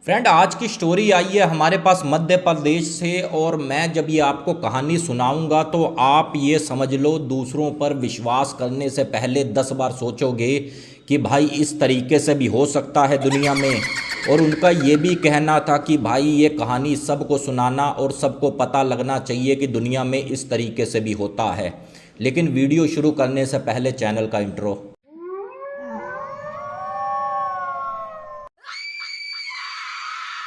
Friend, आज की story I है हमारे पास मध्य प्रदेश से। और मैं जब ये आपको कहानी सुनाऊंगा तो आप ये समझ लो, दूसरों पर विश्वास करने से पहले 10 बार सोचोगे कि भाई इस तरीके से भी हो सकता है दुनिया में। और उनका ये भी कहना था कि भाई ये कहानी सबको सुनाना और सबको पता लगना चाहिए कि दुनिया में इस तरीके से भी होता है। लेकिन वीडियो शुरू करने से पहले चैनल का इंट्रो।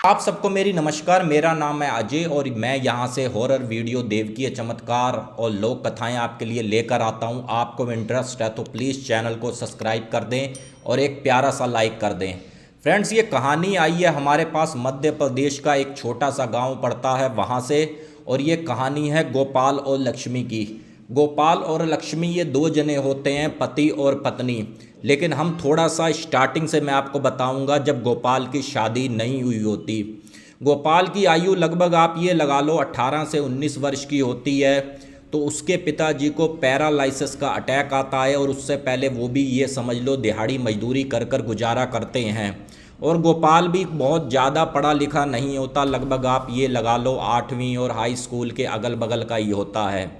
आप सबको मेरी नमस्कार। मेरा नाम है अजय और मैं यहाँ से हॉरर वीडियो, देवकीय चमत्कार और लोक कथाएं आपके लिए लेकर आता हूँ। आपको इंटरेस्ट है तो प्लीज़ चैनल को सब्सक्राइब कर दें और एक प्यारा सा लाइक कर दें। फ्रेंड्स, ये कहानी आई है हमारे पास मध्य प्रदेश का एक छोटा सा गांव पड़ता है वहाँ से। और ये कहानी है गोपाल और लक्ष्मी की। गोपाल और लक्ष्मी ये दो जने होते हैं, पति और पत्नी। लेकिन हम थोड़ा सा स्टार्टिंग से मैं आपको बताऊंगा, जब गोपाल की शादी नहीं हुई होती। गोपाल की आयु लगभग आप ये लगा लो 18 से 19 वर्ष की होती है। तो उसके पिताजी को पैरालिसिस का अटैक आता है और उससे पहले वो भी ये समझ लो दिहाड़ी मजदूरी कर कर गुजारा करते हैं। और गोपाल भी बहुत ज़्यादा पढ़ा लिखा नहीं होता, लगभग आप ये लगा लो 8वीं और हाई स्कूल के अगल बगल का ही होता है।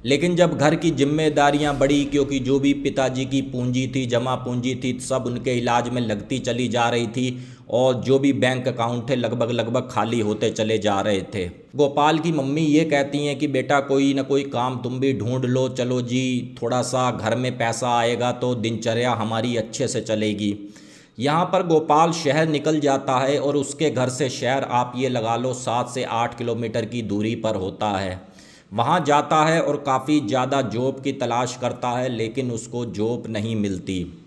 लेकिन जब घर की जिम्मेदारियां बढ़ी, क्योंकि जो भी पिताजी की पूंजी थी, जमा पूंजी थी, सब उनके इलाज में लगती चली जा रही थी। और जो भी बैंक अकाउंट थे लगभग लगभग खाली होते चले जा रहे थे। गोपाल की मम्मी ये कहती हैं कि बेटा कोई ना कोई काम तुम भी ढूंढ लो, चलो जी, थोड़ा सा घर में पैसा आएगा तो दिनचर्या हमारी अच्छे से चलेगी। यहाँ पर गोपाल शहर निकल जाता है और उसके घर से शहर आप ये लगा लो 7 से 8 किलोमीटर की दूरी पर होता है। वहाँ जाता है और काफ़ी ज़्यादा जॉब की तलाश करता है, लेकिन उसको जॉब नहीं मिलती।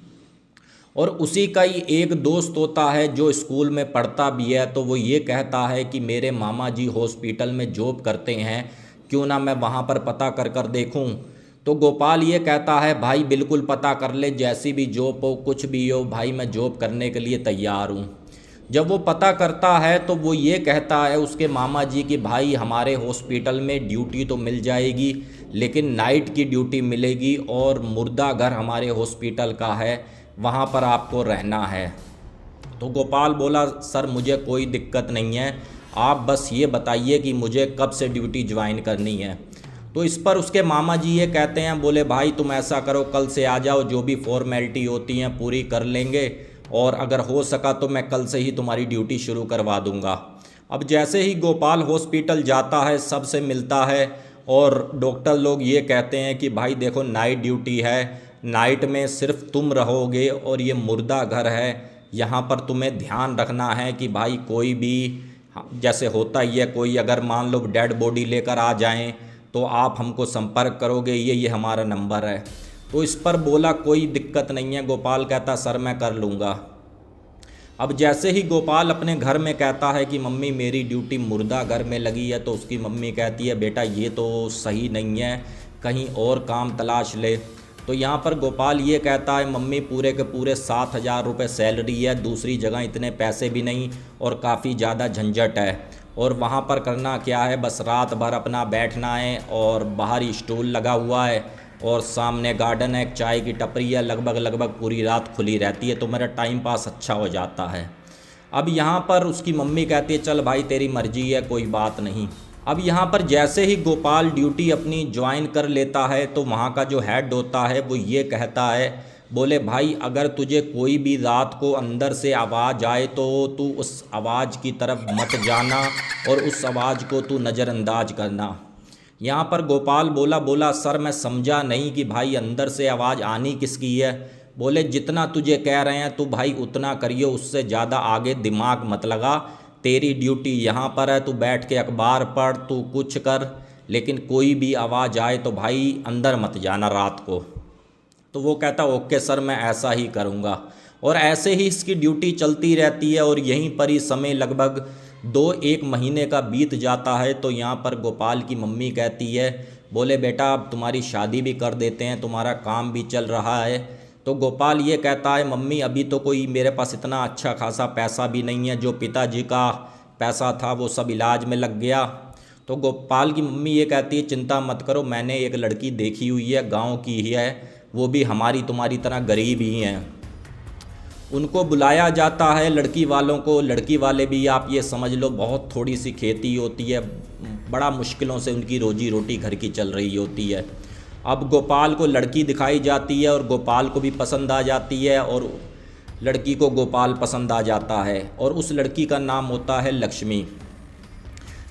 और उसी का ही एक दोस्त होता है जो स्कूल में पढ़ता भी है। तो वो ये कहता है कि मेरे मामा जी हॉस्पिटल में जॉब करते हैं, क्यों ना मैं वहाँ पर पता कर कर देखूँ। तो गोपाल ये कहता है भाई बिल्कुल पता कर ले, जैसी भी जॉब हो, कुछ भी हो भाई, मैं जॉब करने के लिए तैयार हूँ। जब वो पता करता है तो वो ये कहता है उसके मामा जी कि भाई हमारे हॉस्पिटल में ड्यूटी तो मिल जाएगी, लेकिन नाइट की ड्यूटी मिलेगी और मुर्दा घर हमारे हॉस्पिटल का है, वहाँ पर आपको रहना है। तो गोपाल बोला सर मुझे कोई दिक्कत नहीं है, आप बस ये बताइए कि मुझे कब से ड्यूटी ज्वाइन करनी है। तो इस पर उसके मामा जी ये कहते हैं, बोले भाई तुम ऐसा करो, कल से आ जाओ, जो भी फॉर्मेलिटी होती हैं पूरी कर लेंगे और अगर हो सका तो मैं कल से ही तुम्हारी ड्यूटी शुरू करवा दूंगा। अब जैसे ही गोपाल हॉस्पिटल जाता है, सबसे मिलता है और डॉक्टर लोग ये कहते हैं कि भाई देखो नाइट ड्यूटी है, नाइट में सिर्फ तुम रहोगे और ये मुर्दा घर है, यहाँ पर तुम्हें ध्यान रखना है कि भाई कोई भी, जैसे होता ही है, कोई अगर मान लो डेड बॉडी लेकर आ जाएं तो आप हमको संपर्क करोगे, ये हमारा नंबर है। तो इस पर बोला कोई दिक्कत नहीं है। गोपाल कहता सर मैं कर लूँगा। अब जैसे ही गोपाल अपने घर में कहता है कि मम्मी मेरी ड्यूटी मुर्दा घर में लगी है, तो उसकी मम्मी कहती है बेटा ये तो सही नहीं है, कहीं और काम तलाश ले। तो यहाँ पर गोपाल ये कहता है मम्मी पूरे के पूरे 7,000 रुपये सैलरी है, दूसरी जगह इतने पैसे भी नहीं और काफ़ी ज़्यादा झंझट है। और वहाँ पर करना क्या है, बस रात भर अपना बैठना है और बाहर ही स्टूल लगा हुआ है और सामने गार्डन है, एक चाय की टपरी है, लगभग लगभग पूरी रात खुली रहती है, तो मेरा टाइम पास अच्छा हो जाता है। अब यहाँ पर उसकी मम्मी कहती है चल भाई तेरी मर्जी है, कोई बात नहीं। अब यहाँ पर जैसे ही गोपाल ड्यूटी अपनी ज्वाइन कर लेता है तो वहाँ का जो हेड होता है वो ये कहता है, बोले भाई अगर तुझे कोई भी रात को अंदर से आवाज़ आए तो तू उस आवाज़ की तरफ मत जाना और उस आवाज़ को तू नज़रअंदाज करना। यहाँ पर गोपाल बोला सर मैं समझा नहीं कि भाई अंदर से आवाज़ आनी किसकी है। बोले जितना तुझे कह रहे हैं तू भाई उतना करियो, उससे ज़्यादा आगे दिमाग मत लगा, तेरी ड्यूटी यहाँ पर है, तू बैठ के अखबार पढ़, तू कुछ कर, लेकिन कोई भी आवाज़ आए तो भाई अंदर मत जाना रात को। तो वो कहता ओके सर मैं ऐसा ही करूँगा। और ऐसे ही इसकी ड्यूटी चलती रहती है और यहीं पर ही समय लगभग 2-1 महीने का बीत जाता है। तो यहाँ पर गोपाल की मम्मी कहती है, बोले बेटा अब तुम्हारी शादी भी कर देते हैं, तुम्हारा काम भी चल रहा है। तो गोपाल ये कहता है मम्मी अभी तो कोई मेरे पास इतना अच्छा खासा पैसा भी नहीं है, जो पिताजी का पैसा था वो सब इलाज में लग गया। तो गोपाल की मम्मी ये कहती है चिंता मत करो, मैंने एक लड़की देखी हुई है, गाँव की ही है, वो भी हमारी तुम्हारी तरह गरीब ही हैं। उनको बुलाया जाता है लड़की वालों को। लड़की वाले भी आप ये समझ लो बहुत थोड़ी सी खेती होती है, बड़ा मुश्किलों से उनकी रोजी रोटी घर की चल रही होती है। अब गोपाल को लड़की दिखाई जाती है और गोपाल को भी पसंद आ जाती है और लड़की को गोपाल पसंद आ जाता है और उस लड़की का नाम होता है लक्ष्मी।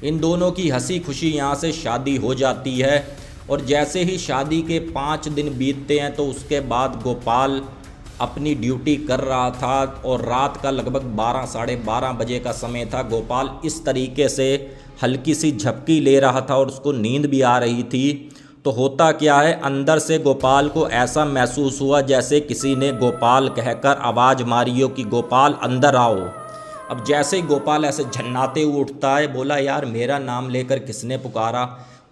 इन दोनों की हंसी खुशी यहाँ से शादी हो जाती है और जैसे ही शादी के 5 दिन बीतते हैं तो उसके बाद गोपाल अपनी ड्यूटी कर रहा था और रात का लगभग 12 साढ़े 12 बजे का समय था। गोपाल इस तरीके से हल्की सी झपकी ले रहा था और उसको नींद भी आ रही थी। तो होता क्या है, अंदर से गोपाल को ऐसा महसूस हुआ जैसे किसी ने गोपाल कहकर आवाज़ मारी हो कि गोपाल अंदर आओ। अब जैसे ही गोपाल ऐसे झन्नाते हुए उठता है, बोला यार मेरा नाम लेकर किसने पुकारा।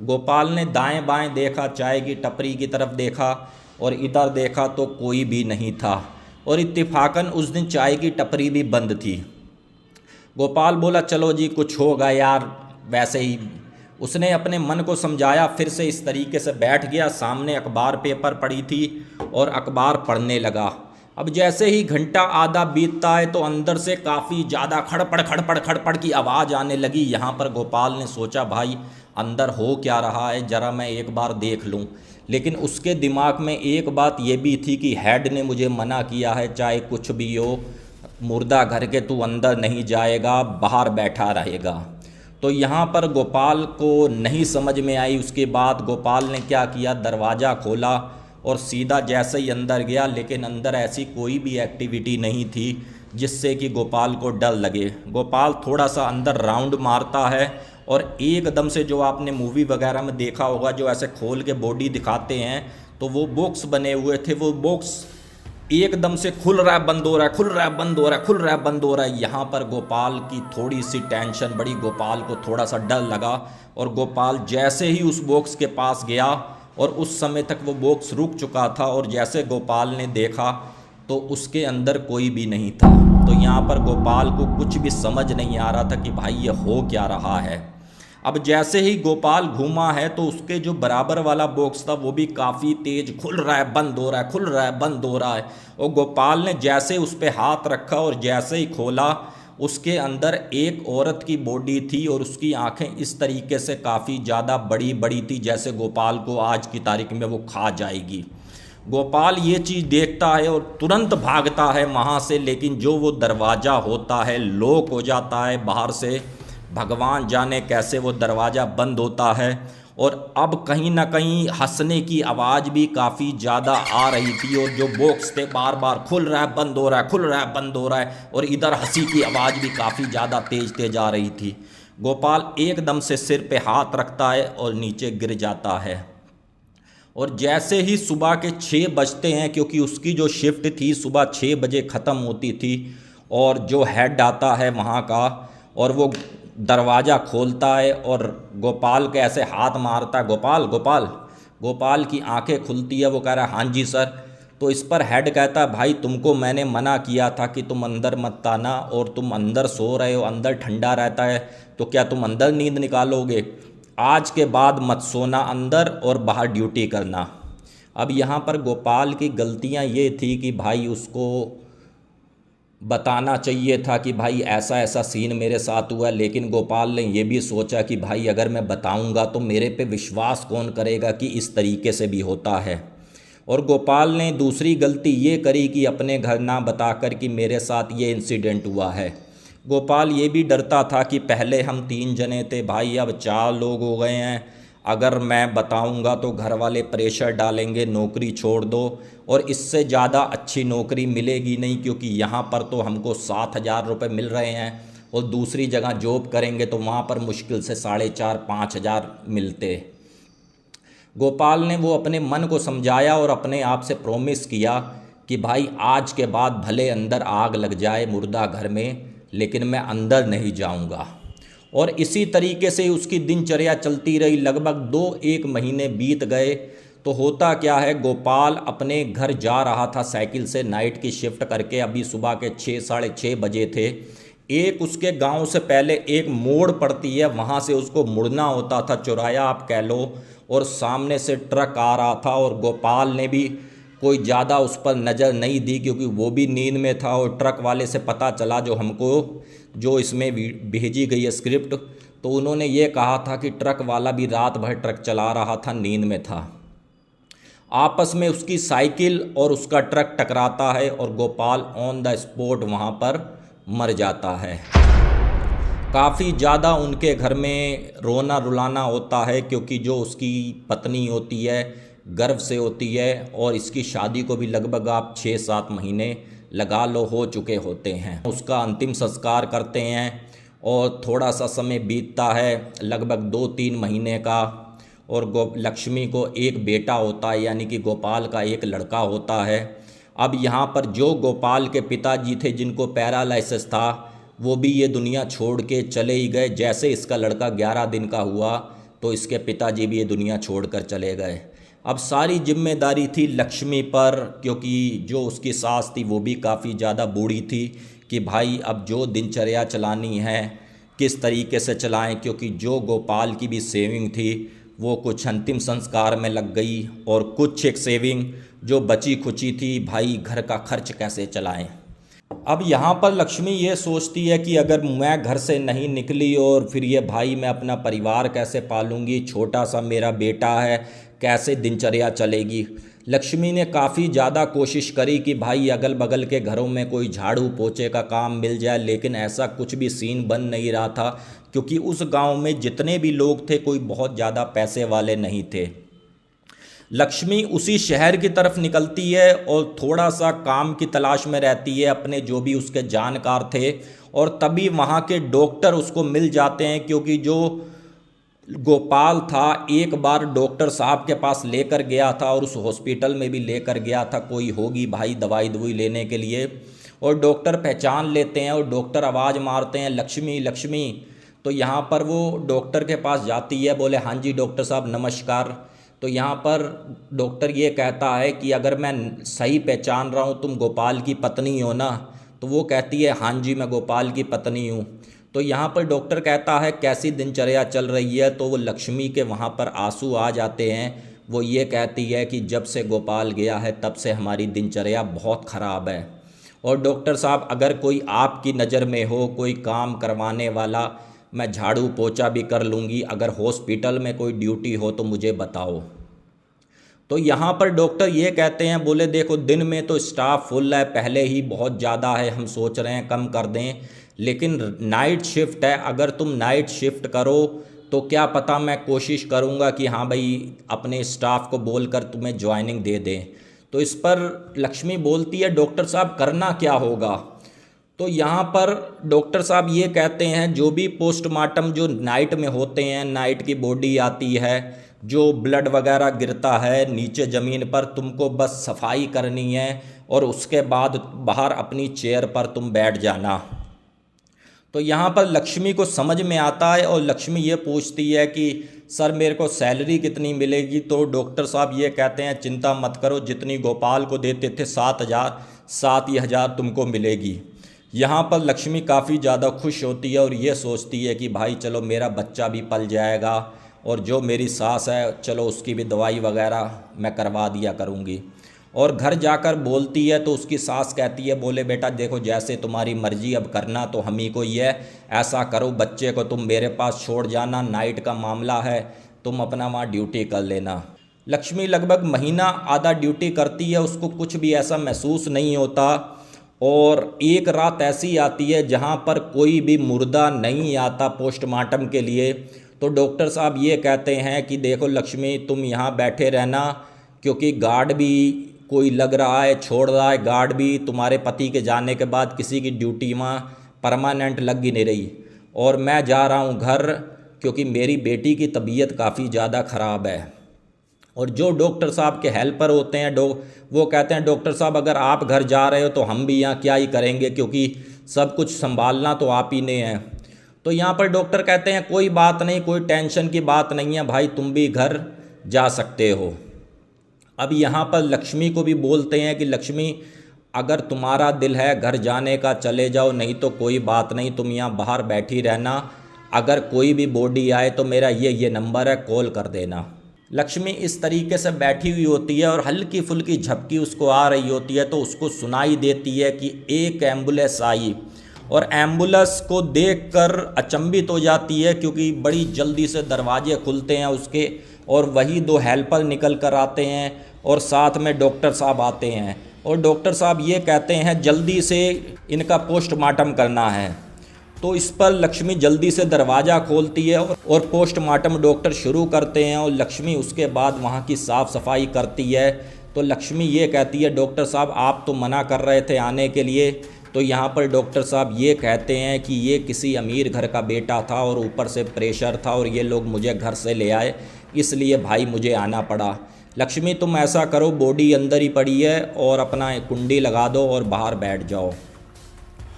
गोपाल ने दाएं बाएं देखा, चाय की टपरी की तरफ देखा और इधर देखा तो कोई भी नहीं था और इत्तेफाकन उस दिन चाय की टपरी भी बंद थी। गोपाल बोला चलो जी कुछ होगा यार, वैसे ही उसने अपने मन को समझाया। फिर से इस तरीके से बैठ गया, सामने अखबार पेपर पड़ी थी और अखबार पढ़ने लगा। अब जैसे ही घंटा आधा बीतता है तो अंदर से काफ़ी ज़्यादा खड़पड़ खड़पड़ खड़पड़ की आवाज़ आने लगी। यहाँ पर गोपाल ने सोचा भाई अंदर हो क्या रहा है, ज़रा मैं एक बार देख लूँ। लेकिन उसके दिमाग में एक बात ये भी थी कि हेड ने मुझे मना किया है, चाहे कुछ भी हो मुर्दा घर के तू अंदर नहीं जाएगा, बाहर बैठा रहेगा। तो यहाँ पर गोपाल को नहीं समझ में आई। उसके बाद गोपाल ने क्या किया, दरवाज़ा खोला और सीधा जैसे ही अंदर गया, लेकिन अंदर ऐसी कोई भी एक्टिविटी नहीं थी जिससे कि गोपाल को डर लगे। गोपाल थोड़ा सा अंदर राउंड मारता है और एकदम से, जो आपने मूवी वगैरह में देखा होगा, जो ऐसे खोल के बॉडी दिखाते हैं, तो वो बॉक्स बने हुए थे, वो बॉक्स एकदम से खुल रहा है बंद हो रहा है, खुल रहा है बंद हो रहा है, खुल रहा है बंद हो रहा है। यहाँ पर गोपाल की थोड़ी सी टेंशन बढ़ी, गोपाल को थोड़ा सा डर लगा और गोपाल जैसे ही उस बॉक्स के पास गया और उस समय तक वो बॉक्स रुक चुका था और जैसे गोपाल ने देखा तो उसके अंदर कोई भी नहीं था। तो यहाँ पर गोपाल को कुछ भी समझ नहीं आ रहा था कि भाई ये हो क्या रहा है। अब जैसे ही गोपाल घूमा है तो उसके जो बराबर वाला बॉक्स था वो भी काफ़ी तेज खुल रहा है बंद हो रहा है, खुल रहा है बंद हो रहा है। और गोपाल ने जैसे उस पर हाथ रखा और जैसे ही खोला, उसके अंदर एक औरत की बॉडी थी और उसकी आंखें इस तरीके से काफ़ी ज़्यादा बड़ी बड़ी थी जैसे गोपाल को आज की तारीख में वो खा जाएगी। गोपाल ये चीज़ देखता है और तुरंत भागता है वहाँ से, लेकिन जो वो दरवाज़ा होता है लॉक हो जाता है बाहर से। भगवान जाने कैसे वो दरवाज़ा बंद होता है और अब कहीं ना कहीं हंसने की आवाज़ भी काफ़ी ज़्यादा आ रही थी और जो बॉक्स थे बार बार खुल रहा है बंद हो रहा है, खुल रहा है बंद हो रहा है, और इधर हंसी की आवाज़ भी काफ़ी ज़्यादा तेज तेज आ रही थी। गोपाल एकदम से सिर पे हाथ रखता है और नीचे गिर जाता है। और जैसे ही सुबह के 6 बजते हैं, क्योंकि उसकी जो शिफ्ट थी सुबह 6 बजे ख़त्म होती थी, और जो हेड आता है वहाँ का और वो दरवाज़ा खोलता है और गोपाल के ऐसे हाथ मारता है, गोपाल गोपाल। गोपाल की आंखें खुलती है, वो कह रहा है हाँ जी सर। तो इस पर हेड कहता है भाई तुमको मैंने मना किया था कि तुम अंदर मत आना, और तुम अंदर सो रहे हो, अंदर ठंडा रहता है, तो क्या तुम अंदर नींद निकालोगे? आज के बाद मत सोना अंदर और बाहर ड्यूटी करना। अब यहाँ पर गोपाल की गलतियाँ ये थी कि भाई उसको बताना चाहिए था कि भाई ऐसा ऐसा सीन मेरे साथ हुआ, लेकिन गोपाल ने ये भी सोचा कि भाई अगर मैं बताऊंगा तो मेरे पे विश्वास कौन करेगा कि इस तरीके से भी होता है। और गोपाल ने दूसरी गलती ये करी कि अपने घर ना बताकर कि मेरे साथ ये इंसिडेंट हुआ है। गोपाल ये भी डरता था कि पहले हम 3 जने थे भाई, अब 4 लोग हो गए हैं, अगर मैं बताऊंगा तो घर वाले प्रेशर डालेंगे नौकरी छोड़ दो, और इससे ज़्यादा अच्छी नौकरी मिलेगी नहीं, क्योंकि यहाँ पर तो हमको 7,000 रुपये मिल रहे हैं और दूसरी जगह जॉब करेंगे तो वहाँ पर मुश्किल से 4,500-5,000 मिलते। गोपाल ने वो अपने मन को समझाया और अपने आप से प्रॉमिस किया कि भाई आज के बाद भले अंदर आग लग जाए मुर्दा घर में, लेकिन मैं अंदर नहीं जाऊंगा। और इसी तरीके से उसकी दिनचर्या चलती रही। लगभग 2-1 महीने बीत गए तो होता क्या है, गोपाल अपने घर जा रहा था साइकिल से नाइट की शिफ्ट करके, अभी सुबह के 6-6:30 बजे थे। एक उसके गांव से पहले एक मोड़ पड़ती है, वहां से उसको मुड़ना होता था, चौराया आप कह लो, और सामने से ट्रक आ रहा था और गोपाल ने भी कोई ज़्यादा उस पर नज़र नहीं दी, क्योंकि वो भी नींद में था। और ट्रक वाले से पता चला, जो इसमें भेजी गई है स्क्रिप्ट, तो उन्होंने ये कहा था कि ट्रक वाला भी रात भर ट्रक चला रहा था, नींद में था। आपस में उसकी साइकिल और उसका ट्रक टकराता है और गोपाल ऑन द स्पॉट वहाँ पर मर जाता है। काफ़ी ज़्यादा उनके घर में रोना रुलाना होता है, क्योंकि जो उसकी पत्नी होती है गर्भ से होती है, और इसकी शादी को भी लगभग आप 6-7 महीने लगा लो हो चुके होते हैं। उसका अंतिम संस्कार करते हैं और थोड़ा सा समय बीतता है, लगभग 2-3 महीने का। और लक्ष्मी को एक बेटा होता है, यानी कि गोपाल का एक लड़का होता है। अब यहाँ पर जो गोपाल के पिताजी थे, जिनको पैरालिसिस था, वो भी ये दुनिया छोड़ के चले ही गए। जैसे इसका लड़का 11 दिन का हुआ तो इसके पिताजी भी ये दुनिया छोड़कर चले गए। अब सारी जिम्मेदारी थी लक्ष्मी पर, क्योंकि जो उसकी सास थी वो भी काफ़ी ज़्यादा बूढ़ी थी कि भाई अब जो दिनचर्या चलानी है किस तरीके से चलाएं, क्योंकि जो गोपाल की भी सेविंग थी वो कुछ अंतिम संस्कार में लग गई, और कुछ एक सेविंग जो बची खुची थी, भाई घर का खर्च कैसे चलाएं। अब यहाँ पर लक्ष्मी ये सोचती है कि अगर मैं घर से नहीं निकली और फिर ये भाई मैं अपना परिवार कैसे पालूंगी, छोटा सा मेरा बेटा है, कैसे दिनचर्या चलेगी। लक्ष्मी ने काफ़ी ज़्यादा कोशिश करी कि भाई अगल बगल के घरों में कोई झाड़ू पोछे का काम मिल जाए, लेकिन ऐसा कुछ भी सीन बन नहीं रहा था, क्योंकि उस गांव में जितने भी लोग थे कोई बहुत ज़्यादा पैसे वाले नहीं थे। लक्ष्मी उसी शहर की तरफ निकलती है और थोड़ा सा काम की तलाश में रहती है अपने जो भी उसके जानकार थे, और तभी वहाँ के डॉक्टर उसको मिल जाते हैं, क्योंकि जो गोपाल था एक बार डॉक्टर साहब के पास लेकर गया था और उस हॉस्पिटल में भी लेकर गया था, कोई होगी भाई दवाई दवाई लेने के लिए। और डॉक्टर पहचान लेते हैं और डॉक्टर आवाज़ मारते हैं लक्ष्मी लक्ष्मी। तो यहाँ पर वो डॉक्टर के पास जाती है, बोले हाँ जी डॉक्टर साहब नमस्कार। तो यहाँ पर डॉक्टर ये कहता है कि अगर मैं सही पहचान रहा हूँ तुम गोपाल की पत्नी हो ना। तो वो कहती है हाँ जी मैं गोपाल की पत्नी हूँ। तो यहाँ पर डॉक्टर कहता है कैसी दिनचर्या चल रही है, तो वो लक्ष्मी के वहाँ पर आंसू आ जाते हैं। वो ये कहती है कि जब से गोपाल गया है तब से हमारी दिनचर्या बहुत ख़राब है। और डॉक्टर साहब अगर कोई आपकी नज़र में हो कोई काम करवाने वाला, मैं झाड़ू पोछा भी कर लूँगी, अगर हॉस्पिटल में कोई ड्यूटी हो तो मुझे बताओ। तो यहाँ पर डॉक्टर ये कहते हैं, बोले देखो दिन में तो स्टाफ फुल है, पहले ही बहुत ज़्यादा है, हम सोच रहे हैं कम कर दें, लेकिन नाइट शिफ्ट है, अगर तुम नाइट शिफ्ट करो तो क्या पता मैं कोशिश करूँगा कि हाँ भाई अपने स्टाफ को बोलकर तुम्हें ज्वाइनिंग दे दें। तो इस पर लक्ष्मी बोलती है डॉक्टर साहब करना क्या होगा। तो यहाँ पर डॉक्टर साहब ये कहते हैं जो भी पोस्टमार्टम जो नाइट में होते हैं, नाइट की बॉडी आती है, जो ब्लड वगैरह गिरता है नीचे ज़मीन पर, तुमको बस सफाई करनी है और उसके बाद बाहर अपनी चेयर पर तुम बैठ जाना। तो यहाँ पर लक्ष्मी को समझ में आता है और लक्ष्मी ये पूछती है कि सर मेरे को सैलरी कितनी मिलेगी। तो डॉक्टर साहब ये कहते हैं चिंता मत करो, जितनी गोपाल को देते थे 7,000 तुमको मिलेगी। यहाँ पर लक्ष्मी काफ़ी ज़्यादा खुश होती है और ये सोचती है कि भाई चलो मेरा बच्चा भी पल जाएगा, और जो मेरी सास है चलो उसकी भी दवाई वगैरह मैं करवा दिया करूँगी। और घर जाकर बोलती है तो उसकी सास कहती है, बोले बेटा देखो जैसे तुम्हारी मर्जी, अब करना तो हम ही को ही है, ऐसा करो बच्चे को तुम मेरे पास छोड़ जाना, नाइट का मामला है, तुम अपना वहाँ ड्यूटी कर लेना। लक्ष्मी लगभग महीना आधा ड्यूटी करती है, उसको कुछ भी ऐसा महसूस नहीं होता। और एक रात ऐसी आती है जहाँ पर कोई भी मुर्दा नहीं आता पोस्टमार्टम के लिए। तो डॉक्टर साहब ये कहते हैं कि देखो लक्ष्मी तुम यहाँ बैठे रहना, क्योंकि गार्ड भी कोई लग रहा है, छोड़ रहा है गार्ड भी, तुम्हारे पति के जाने के बाद किसी की ड्यूटी वहाँ परमानेंट लग ही नहीं रही, और मैं जा रहा हूँ घर क्योंकि मेरी बेटी की तबीयत काफ़ी ज़्यादा ख़राब है। और जो डॉक्टर साहब के हेल्पर होते हैं वो कहते हैं डॉक्टर साहब अगर आप घर जा रहे हो तो हम भी यहाँ क्या ही करेंगे, क्योंकि सब कुछ संभालना तो आप ही ने है। तो यहाँ पर डॉक्टर कहते हैं कोई बात नहीं, कोई टेंशन की बात नहीं है भाई, तुम भी घर जा सकते हो। अब यहाँ पर लक्ष्मी को भी बोलते हैं कि लक्ष्मी अगर तुम्हारा दिल है घर जाने का चले जाओ, नहीं तो कोई बात नहीं, तुम यहाँ बाहर बैठी रहना, अगर कोई भी बॉडी आए तो मेरा ये नंबर है, कॉल कर देना। लक्ष्मी इस तरीके से बैठी हुई होती है और हल्की फुल्की झपकी उसको आ रही होती है, तो उसको सुनाई देती है कि एक एम्बुलेंस आई, और एम्बुलेंस को देखकर अचंभित हो जाती है क्योंकि बड़ी जल्दी से दरवाजे खुलते हैं उसके, और वही दो हेल्पर निकल कर आते हैं और साथ में डॉक्टर साहब आते हैं, और डॉक्टर साहब ये कहते हैं जल्दी से इनका पोस्टमार्टम करना है। तो इस पर लक्ष्मी जल्दी से दरवाज़ा खोलती है और पोस्टमार्टम डॉक्टर शुरू करते हैं, और लक्ष्मी उसके बाद वहाँ की साफ़ सफाई करती है। तो लक्ष्मी ये कहती है डॉक्टर साहब आप तो मना कर रहे थे आने के लिए। तो यहाँ पर डॉक्टर साहब ये कहते हैं कि ये किसी अमीर घर का बेटा था और ऊपर से प्रेशर था और ये लोग मुझे घर से ले आए, इसलिए भाई मुझे आना पड़ा। लक्ष्मी तुम ऐसा करो, बॉडी अंदर ही पड़ी है और अपना कुंडी लगा दो और बाहर बैठ जाओ।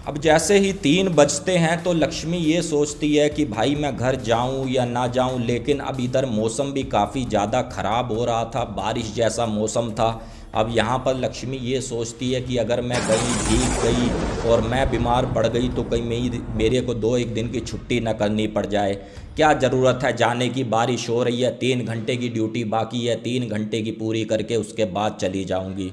अब जैसे ही 3 बजते हैं तो लक्ष्मी ये सोचती है कि भाई मैं घर जाऊं या ना जाऊं, लेकिन अब इधर मौसम भी काफ़ी ज़्यादा ख़राब हो रहा था, बारिश जैसा मौसम था। अब यहाँ पर लक्ष्मी ये सोचती है कि अगर मैं गई भीग गई और मैं बीमार पड़ गई तो कहीं मेरे को 2-1 दिन की छुट्टी न करनी पड़ जाए। क्या ज़रूरत है जाने की, बारिश हो रही है, 3 घंटे की ड्यूटी बाकी है, 3 घंटे की पूरी करके उसके बाद चली जाऊँगी।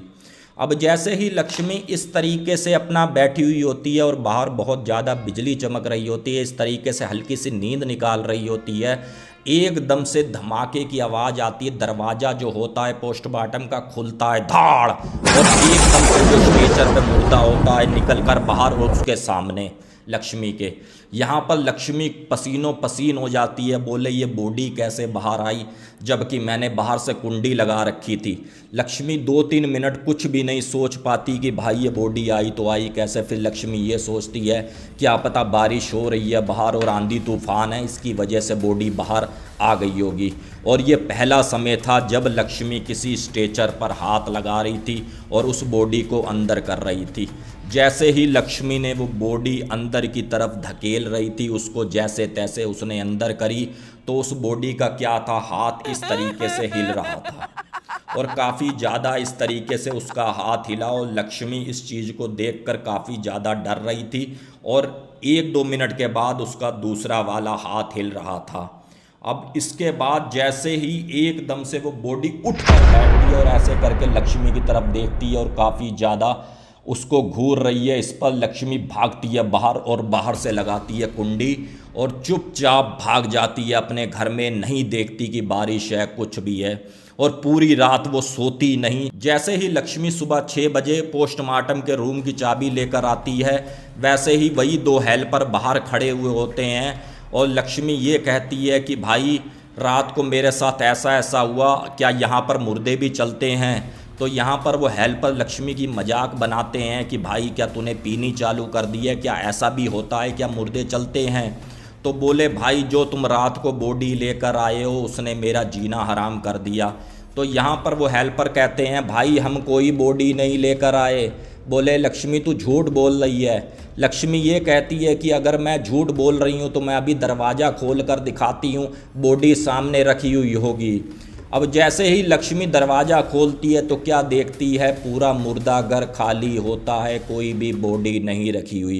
अब जैसे ही लक्ष्मी इस तरीके से अपना बैठी हुई होती है और बाहर बहुत ज़्यादा बिजली चमक रही होती है, इस तरीके से हल्की सी नींद निकाल रही होती है, एकदम से धमाके की आवाज़ आती है। दरवाज़ा जो होता है पोस्टमार्टम का खुलता है धाड़, और एकदम से जो स्ट्रेचर पे मुर्दा होता है निकल कर बाहर उसके सामने लक्ष्मी के। यहाँ पर लक्ष्मी पसीनों पसीन हो जाती है, बोले ये बॉडी कैसे बाहर आई जबकि मैंने बाहर से कुंडी लगा रखी थी। लक्ष्मी 2-3 मिनट कुछ भी नहीं सोच पाती कि भाई ये बॉडी आई तो आई कैसे। फिर लक्ष्मी ये सोचती है क्या पता बारिश हो रही है बाहर और आंधी तूफान है, इसकी वजह से बॉडी बाहर आ गई होगी। और ये पहला समय था जब लक्ष्मी किसी स्ट्रेचर पर हाथ लगा रही थी और उस बॉडी को अंदर कर रही थी। जैसे ही लक्ष्मी ने वो बॉडी अंदर की तरफ धकेल रही थी, उसको जैसे तैसे उसने अंदर करी, तो उस बॉडी का क्या था, हाथ इस तरीके से हिल रहा था और काफ़ी ज़्यादा इस तरीके से उसका हाथ हिला, और लक्ष्मी इस चीज़ को देखकर काफ़ी ज़्यादा डर रही थी। और 1-2 मिनट के बाद उसका दूसरा वाला हाथ हिल रहा था। अब इसके बाद जैसे ही एकदम से वो बॉडी उठ कर बैठती है और ऐसे करके लक्ष्मी की तरफ देखती है और काफ़ी ज़्यादा उसको घूर रही है। इस पर लक्ष्मी भागती है बाहर और बाहर से लगाती है कुंडी और चुपचाप भाग जाती है अपने घर में, नहीं देखती कि बारिश है कुछ भी है, और पूरी रात वो सोती नहीं। जैसे ही लक्ष्मी सुबह 6 बजे पोस्टमार्टम के रूम की चाबी लेकर आती है, वैसे ही वही 2 हेल्पर बाहर खड़े हुए होते हैं और लक्ष्मी ये कहती है कि भाई रात को मेरे साथ ऐसा ऐसा हुआ, क्या यहाँ पर मुर्दे भी चलते हैं? तो यहाँ पर वो हेल्पर लक्ष्मी की मजाक बनाते हैं कि भाई क्या तूने पीनी चालू कर दी है, क्या ऐसा भी होता है, क्या मुर्दे चलते हैं? तो बोले भाई जो तुम रात को बॉडी लेकर आए हो उसने मेरा जीना हराम कर दिया। तो यहाँ पर वो हेल्पर कहते हैं भाई हम कोई बॉडी नहीं लेकर आए। बोले लक्ष्मी तू झूठ बोल रही है। लक्ष्मी ये कहती है कि अगर मैं झूठ बोल रही हूँ तो मैं अभी दरवाज़ा खोल कर दिखाती हूँ, बॉडी सामने रखी हुई होगी। अब जैसे ही लक्ष्मी दरवाज़ा खोलती है तो क्या देखती है, पूरा मुर्दा घर खाली होता है, कोई भी बॉडी नहीं रखी हुई।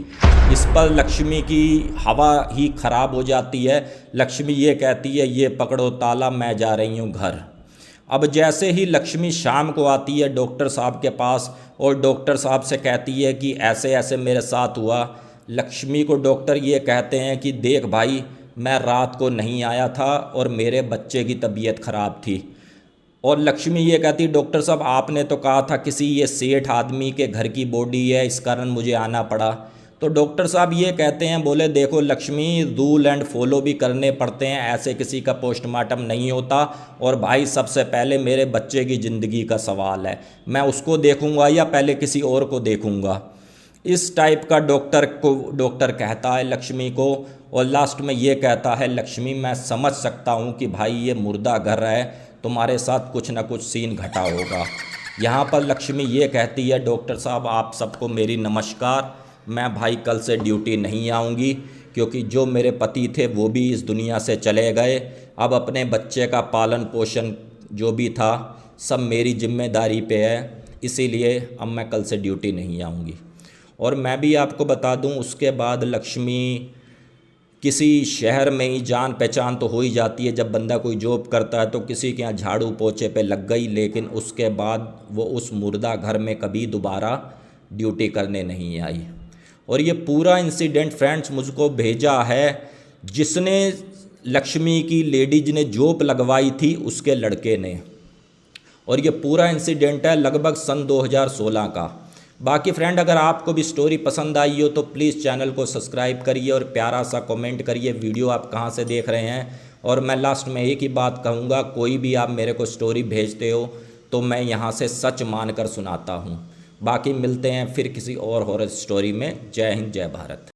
इस पर लक्ष्मी की हवा ही ख़राब हो जाती है। लक्ष्मी ये कहती है ये पकड़ो ताला, मैं जा रही हूँ घर। अब जैसे ही लक्ष्मी शाम को आती है डॉक्टर साहब के पास और डॉक्टर साहब से कहती है कि ऐसे ऐसे मेरे साथ हुआ। लक्ष्मी को डॉक्टर ये कहते हैं कि देख भाई मैं रात को नहीं आया था और मेरे बच्चे की तबीयत ख़राब थी। और लक्ष्मी ये कहती डॉक्टर साहब आपने तो कहा था किसी ये सेठ आदमी के घर की बॉडी है, इस कारण मुझे आना पड़ा। तो डॉक्टर साहब ये कहते हैं, बोले देखो लक्ष्मी रूल एंड फॉलो भी करने पड़ते हैं, ऐसे किसी का पोस्टमार्टम नहीं होता। और भाई सबसे पहले मेरे बच्चे की ज़िंदगी का सवाल है, मैं उसको देखूंगा या पहले किसी और को देखूंगा। इस टाइप का डॉक्टर कहता है लक्ष्मी को। और लास्ट में ये कहता है लक्ष्मी मैं समझ सकता हूँ कि भाई ये मुर्दा घर है, तुम्हारे साथ कुछ ना कुछ सीन घटा होगा। यहाँ पर लक्ष्मी ये कहती है डॉक्टर साहब आप सबको मेरी नमस्कार, मैं भाई कल से ड्यूटी नहीं आऊँगी क्योंकि जो मेरे पति थे वो भी इस दुनिया से चले गए। अब अपने बच्चे का पालन पोषण जो भी था सब मेरी जिम्मेदारी पे है, इसीलिए अब मैं कल से ड्यूटी नहीं आऊँगी। और मैं भी आपको बता दूं उसके बाद लक्ष्मी किसी शहर में ही जान पहचान तो हो ही जाती है, जब बंदा कोई जॉब करता है तो किसी के यहाँ झाड़ू पोछे पे लग गई, लेकिन उसके बाद वो उस मुर्दा घर में कभी दोबारा ड्यूटी करने नहीं आई। और ये पूरा इंसिडेंट फ्रेंड्स मुझको भेजा है जिसने लक्ष्मी की लेडीज ने जॉब लगवाई थी उसके लड़के ने, और ये पूरा इंसिडेंट है लगभग सन 2016 का। बाकी फ्रेंड अगर आपको भी स्टोरी पसंद आई हो तो प्लीज़ चैनल को सब्सक्राइब करिए और प्यारा सा कमेंट करिए वीडियो आप कहाँ से देख रहे हैं। और मैं लास्ट में एक ही बात कहूँगा, कोई भी आप मेरे को स्टोरी भेजते हो तो मैं यहाँ से सच मान कर सुनाता हूँ। बाकी मिलते हैं फिर किसी और हॉरर स्टोरी में। जय हिंद, जय भारत।